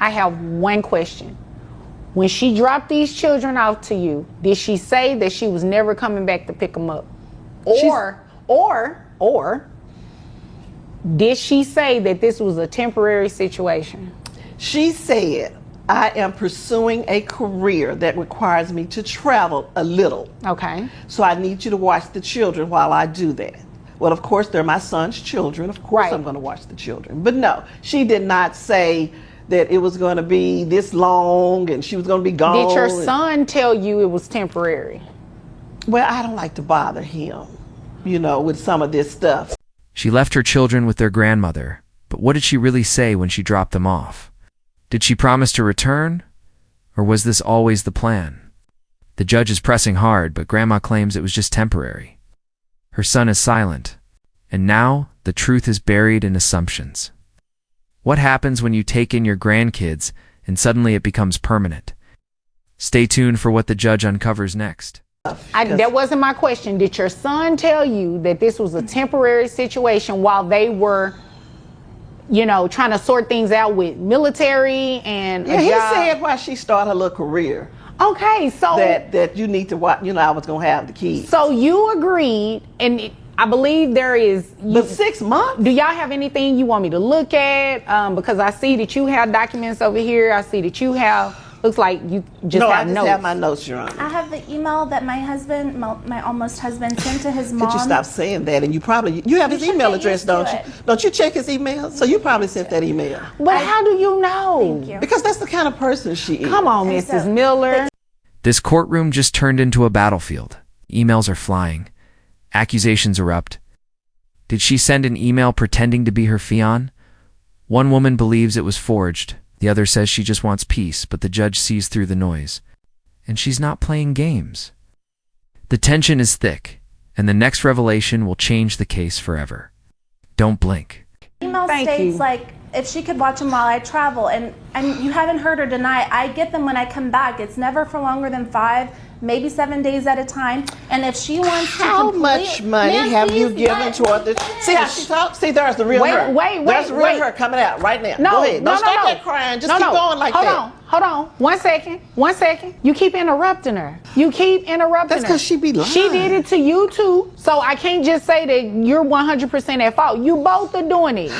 I have one question. When she dropped these children off to you, did she say that she was never coming back to pick them up? Or did she say that this was a temporary situation? She said, I am pursuing a career that requires me to travel a little. Okay. So I need you to watch the children while I do that. Well, of course, they're my son's children. Of course, I'm going to watch the children. But no, she did not say that it was going to be this long and she was going to be gone. Did your son tell you it was temporary? Well, I don't like to bother him, you know, with some of this stuff. She left her children with their grandmother, but what did she really say when she dropped them off? Did she promise to return? Or was this always the plan? The judge is pressing hard, but Grandma claims it was just temporary. Her son is silent, and now the truth is buried in assumptions. What happens when you take in your grandkids and suddenly it becomes permanent? Stay tuned for what the judge uncovers next. That wasn't my question. Did your son tell you that this was a temporary situation while they were, you know, trying to sort things out with military and yeah, he said why she started her little career. Okay, so that you need to watch. You know, I was gonna have the kids. So you agreed, and I believe there is. But 6 months. Do y'all have anything you want me to look at? Because I see that you have documents over here. I see that you have. Looks like you just have notes. No, I just have my notes, Your Honor. I have the email that my husband, my almost husband, sent to his mom. Could you stop saying that? And you have his email address, don't you? Don't you check his email? So you probably sent that email. But how do you know? Thank you. Because that's the kind of person she is. Come on, Mrs. Miller. This courtroom just turned into a battlefield. Emails are flying. Accusations erupt. Did she send an email pretending to be her fiancé? One woman believes it was forged. The other says she just wants peace, but the judge sees through the noise. And she's not playing games. The tension is thick, and the next revelation will change the case forever. Don't blink. Email states like, if she could watch them while I travel, and you haven't heard her deny, I get them when I come back. It's never for longer than 5, maybe 7 days at a time. And if she wants to How much money have you given toward this? See how she talks? See, there's the real her. There's the real her coming out right now. No, go ahead. Don't stop that crying. Just keep going like that. Hold on. 1 second. 1 second. You keep interrupting her. That's because she be lying. She did it to you too. So I can't just say that you're 100% at fault. You both are doing it.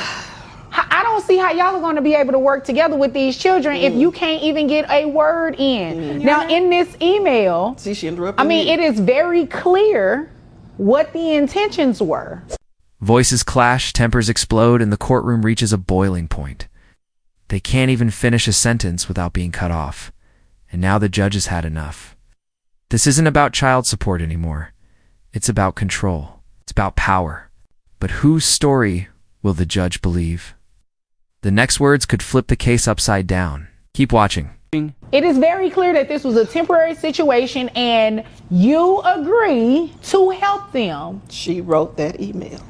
I don't see how y'all are going to be able to work together with these children if you can't even get a word in. Now, in this email, see, she interrupted it is very clear what the intentions were. Voices clash, tempers explode, and the courtroom reaches a boiling point. They can't even finish a sentence without being cut off. And now the judge has had enough. This isn't about child support anymore. It's about control. It's about power. But whose story will the judge believe? The next words could flip the case upside down. Keep watching. It is very clear that this was a temporary situation and you agree to help them. She wrote that email.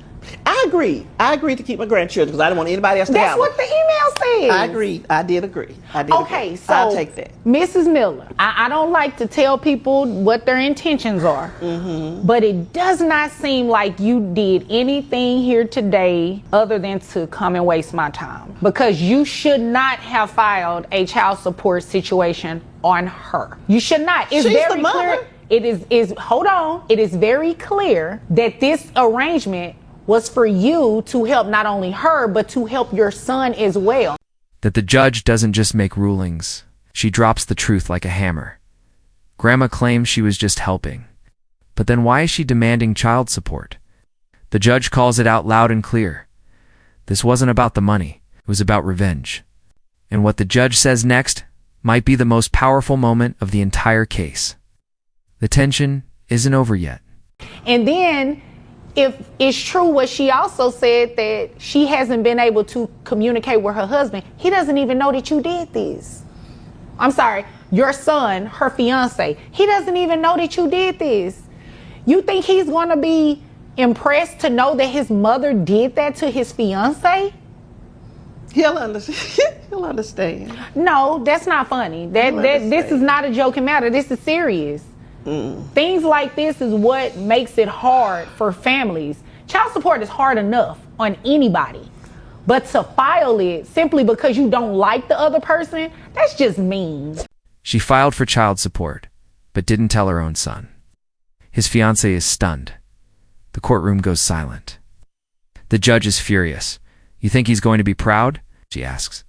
I agreed. I agreed to keep my grandchildren because I didn't want anybody else to have them. That's what the email says. I agreed. I did agree. Okay, so I'll take that. Mrs. Miller, I don't like to tell people what their intentions are, but it does not seem like you did anything here today other than to come and waste my time, because you should not have filed a child support situation on her. You should not. It's She's very the mother. clear. It is very clear that this arrangement was for you to help not only her, but to help your son as well. That the judge doesn't just make rulings. She drops the truth like a hammer. Grandma claims she was just helping. But then why is she demanding child support? The judge calls it out loud and clear. This wasn't about the money. It was about revenge. And what the judge says next might be the most powerful moment of the entire case. The tension isn't over yet. And then, if it's true what she also said, that she hasn't been able to communicate with her husband, he doesn't even know that you did this. I'm sorry, your son, her fiance, he doesn't even know that you did this. You think he's going to be impressed to know that his mother did that to his fiance? He'll understand. He'll understand. No, that's not funny. This is not a joking matter. This is serious. Things like this is what makes it hard for families. Child support is hard enough on anybody, But to file it simply because you don't like the other person, that's just mean. She filed for child support, but didn't tell her own son. His fiancée is stunned. The courtroom goes silent. The judge is furious. You think he's going to be proud? She asks.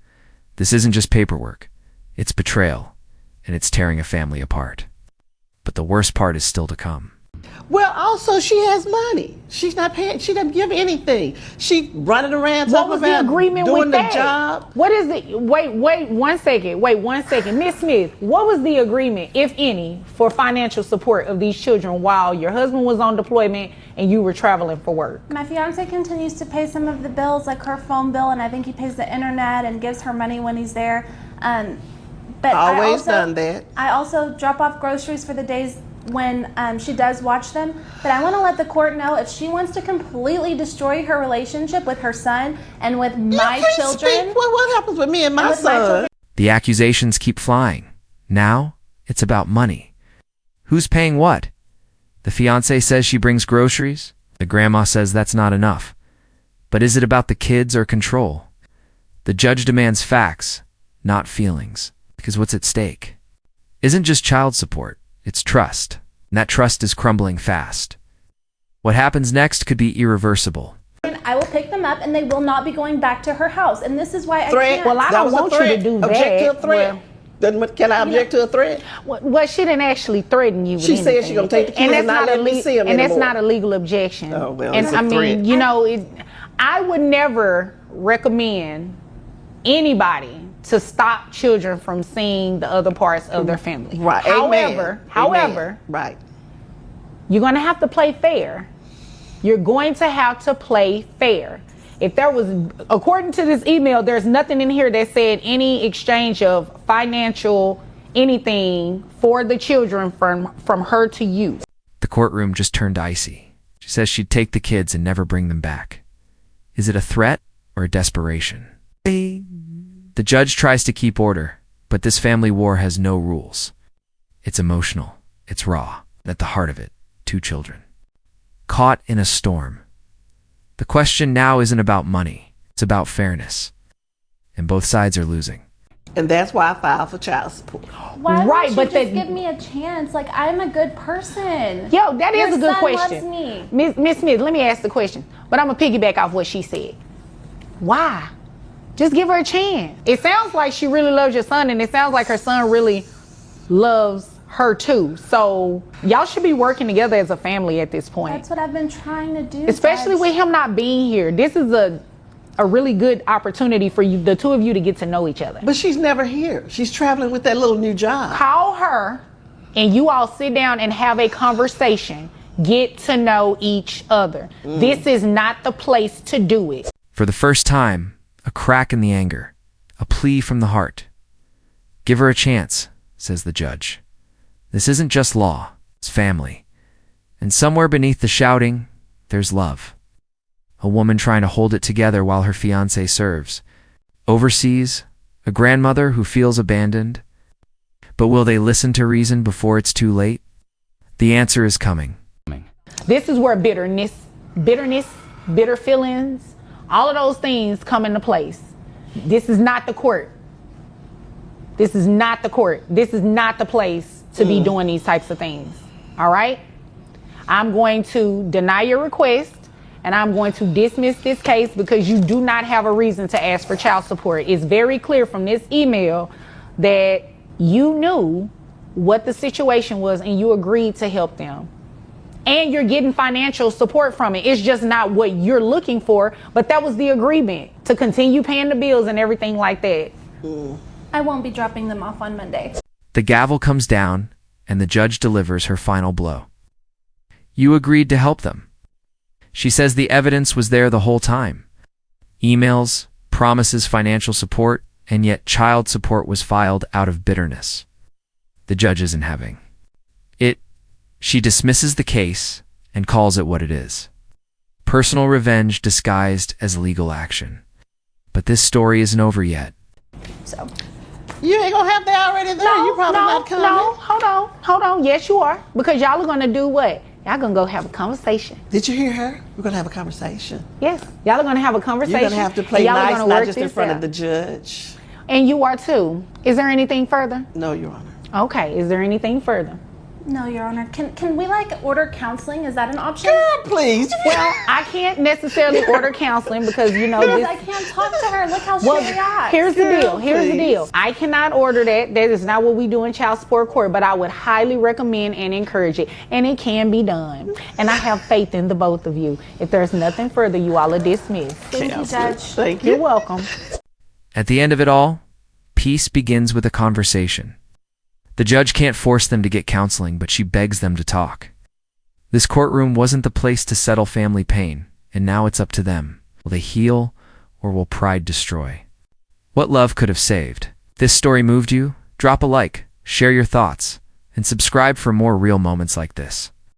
This isn't just paperwork. It's betrayal, and it's tearing a family apart. But the worst part is still to come. Well, also she has money. She's not paying. She doesn't give anything. She running around What talking was the about agreement doing with the that? job. What is it? Wait 1 second. Wait 1 second. Miss Smith, what was the agreement, if any, for financial support of these children while your husband was on deployment and you were traveling for work? My fiance continues to pay some of the bills, like her phone bill, and I think he pays the internet and gives her money when he's there. But Always done that. I also drop off groceries for the days when she does watch them. But I want to let the court know, if she wants to completely destroy her relationship with her son and with my children. What happens with me and my son? The accusations keep flying. Now, it's about money. Who's paying what? The fiancé says she brings groceries. The grandma says that's not enough. But is it about the kids or control? The judge demands facts, not feelings, because what's at stake isn't just child support, it's trust. And that trust is crumbling fast. What happens next could be irreversible. I will pick them up and they will not be going back to her house. And this is why I Threat. can't. Well, I don't want you to do that. Object to a threat. Can I object to a threat? Well, she didn't actually threaten you with She said anything. she's gonna take the kids and not let me see them and anymore. that's not a legal objection. Oh, well, and it's a I mean, threat. you know, I would never recommend anybody to stop children from seeing the other parts of their family. Right. However, Amen. Right. you're going to have to play fair. You're going to have to play fair. If there was, according to this email, there's nothing in here that said any exchange of financial anything for the children from her to you. The courtroom just turned icy. She says she'd take the kids and never bring them back. Is it a threat or a desperation? The judge tries to keep order, but this family war has no rules. It's emotional. It's raw. At the heart of it, 2 children. Caught in a storm. The question now isn't about money. It's about fairness. And both sides are losing. And that's why I filed for child support. Why Right, won't but you just that- give me a chance? Like, I'm a good person. Yo, that is Your a good son question. loves me. Miss Smith, let me ask the question. But I'm going to piggyback off what she said. Why? Just give her a chance. It sounds like she really loves your son, and it sounds like her son really loves her too. So y'all should be working together as a family at this point. That's what I've been trying to do. Especially Judge. with him not being here. This is a really good opportunity for you, the 2 of you, to get to know each other. But she's never here. She's traveling with that little new job. Call her and you all sit down and have a conversation. Get to know each other. This is not the place to do it. For the first time, a crack in the anger, a plea from the heart. Give her a chance, says the judge. This isn't just law, it's family. And somewhere beneath the shouting, there's love. A woman trying to hold it together while her fiancé serves. Overseas, a grandmother who feels abandoned. But will they listen to reason before it's too late? The answer is coming. This is where bitterness, bitter feelings, all of those things come into place. This is not the court. This is not the court. This is not the place to be doing these types of things. All right? I'm going to deny your request and I'm going to dismiss this case because you do not have a reason to ask for child support. It's very clear from this email that you knew what the situation was and you agreed to help them. And you're getting financial support from it. It's just not what you're looking for, but that was the agreement, to continue paying the bills and everything like that. I won't be dropping them off on Monday. The gavel comes down and the judge delivers her final blow. You agreed to help them. She says the evidence was there the whole time. Emails, promises financial support, and yet child support was filed out of bitterness. The judge isn't having it. She dismisses the case and calls it what it is. Personal revenge disguised as legal action. But this story isn't over yet. So, You ain't gonna have that already there. You probably not coming. No, hold on. Yes, you are. Because y'all are going to do what? Y'all gonna go have a conversation. Did you hear her? We're going to have a conversation. Yes, y'all are gonna have a conversation. You're going to have to play and y'all are nice, gonna not work just in this front out. of the judge. And you are too. Is there anything further? No, Your Honor. Okay, is there anything further? No, Your Honor. Can we like order counseling? Is that an option? Girl, please. Well, I can't necessarily order counseling because Because this. I can't talk to her. Look how Well, she reacts. here's the Girl, deal. Here's the please. deal. I cannot order that. That is not what we do in child support court, but I would highly recommend and encourage it. And it can be done. And I have faith in the both of you. If there's nothing further, you all are dismissed. Thank you, Judge. Thank You're you. welcome. At the end of it all, peace begins with a conversation. The judge can't force them to get counseling, but she begs them to talk. This courtroom wasn't the place to settle family pain, and now it's up to them. Will they heal, or will pride destroy? What love could have saved? If this story moved you? Drop a like, share your thoughts, and subscribe for more real moments like this.